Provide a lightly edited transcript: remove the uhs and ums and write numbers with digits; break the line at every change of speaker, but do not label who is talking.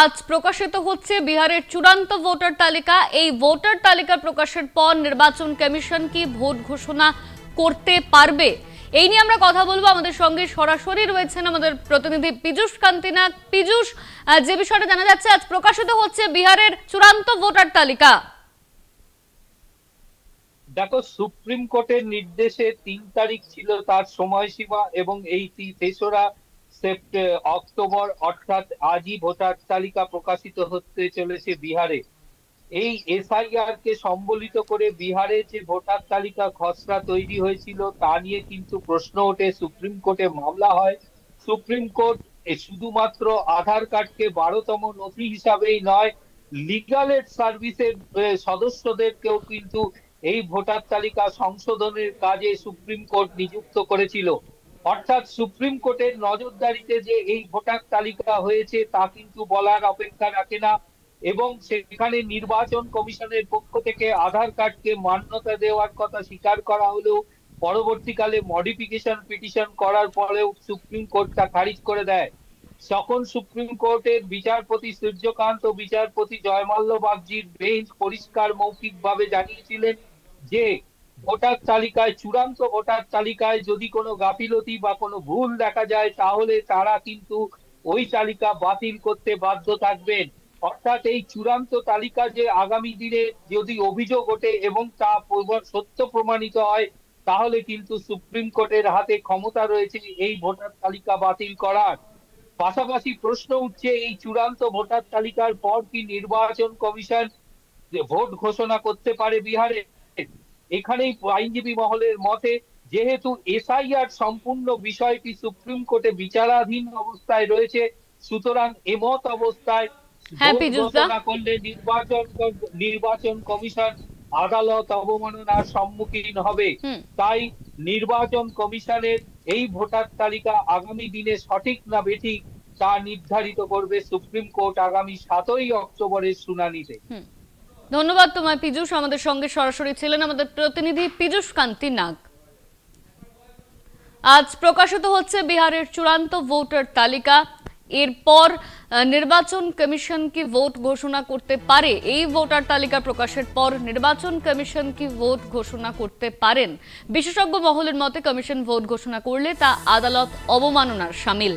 আজ প্রকাশিত হচ্ছে বিহারের চূড়ান্ত ভোটার তালিকা। এই ভোটার তালিকা প্রকাশের পর নির্বাচন কমিশন কি ভোট ঘোষণা করতে পারবে, এই নিয়ে আমরা কথা বলবো। আমাদের সঙ্গে সরাসরি রয়েছেন আমাদের প্রতিনিধি পীযূষ কান্তি নাগ। পীযূষ, যে বিষয়টা জানা যাচ্ছে, আজ প্রকাশিত হচ্ছে বিহারের চূড়ান্ত ভোটার তালিকা।
দেখো, সুপ্রিম কোর্টের নির্দেশে 3 তারিখ ছিল তার সময়সীমা এবং এই 3রা অক্টোবর অর্থাৎ আজই ভোটার তালিকা প্রকাশিত হতে চলেছে বিহারে। এই এসআইআর কে সম্বলিত করে বিহারে যে ভোটার তালিকা খসড়া তৈরি হয়েছিল তা নিয়ে কিন্তু প্রশ্ন ওঠে, সুপ্রিম কোর্টে মামলা হয়। সুপ্রিম কোর্ট শুধুমাত্র আধার কার্ডকে 12তম নথি হিসাবেই নয়, লিগাল এড সার্ভিসের সদস্যদেরকেও কিন্তু এই ভোটার তালিকা সংশোধনের কাজে সুপ্রিম কোর্ট নিযুক্ত করেছিল। অর্থাৎ সুপ্রিম কোর্টের নজরদারিতে যে এই ভোটার তালিকা হয়েছে তা কিন্তু বলার অপেক্ষা রাখে না। এবং সেখানে নির্বাচন কমিশনের পক্ষ থেকে আধার কার্ডকে মান্যতা দেওয়ার কথা স্বীকার করা হলেও পরবর্তীকালে মডিফিকেশন পিটিশন করার পরেও সুপ্রিম কোর্ট তা খারিজ করে দেয়। তখন সুপ্রিম কোর্টের বিচারপতি সূর্যকান্ত ও বিচারপতি জয়মাল্য বাগচির বেঞ্চ পরিষ্কার মৌখিকভাবে জানিয়েছিলেন যে ভোটার তালিকায়, চূড়ান্ত ভোটার তালিকায় যদি কোনো গাফিলতি বা কোনো ভুল দেখা যায় তাহলে তারা কিন্তু ওই তালিকা বাতিল করতে বাধ্য থাকবেন। অর্থাৎ এই চূড়ান্ত তালিকা যে আগামী দিনে যদি অভিযোগ ওঠে এবং তা সত্য প্রমাণিত হয় তাহলে কিন্তু সুপ্রিম কোর্টের হাতে ক্ষমতা রয়েছে এই ভোটার তালিকা বাতিল করার। পাশাপাশি প্রশ্ন উঠছে, এই চূড়ান্ত ভোটার তালিকার পর কি নির্বাচন কমিশন ভোট ঘোষণা করতে পারে বিহারে? এখানেই আইনজীবী মহলের মতে, যেহেতু এসআইআর সম্পূর্ণ বিষয়টি সুপ্রিম কোর্টে বিচারাধীন অবস্থায় রয়েছে, সুতরাং এমত অবস্থায় ভোট ঘোষণা করলে নির্বাচন কমিশন আদালত অবমাননার সম্মুখীন হবে। তাই নির্বাচন কমিশনের এই ভোটার তালিকা আগামী দিনে সঠিক না বেঠিক তা নির্ধারিত করবে সুপ্রিম কোর্ট আগামী 7ই অক্টোবরের শুনানিতে।
ধন্যবাদ তোমায় পীযূষ। আমাদের সঙ্গে সরাসরি ছিলেন আমাদের প্রতিনিধি পীযূষ কান্তি নাগ। আজ প্রকাশিত হচ্ছে বিহারের চূড়ান্ত ভোটার তালিকা। এরপর নির্বাচন কমিশন কি ভোট ঘোষণা করতে পারে? এই ভোটার তালিকা প্রকাশের পর নির্বাচন কমিশন কি ভোট ঘোষণা করতে পারেন? বিশেষজ্ঞ মহলের মতে কমিশন ভোট ঘোষণা করলে তা আদালত অবমাননার শামিল।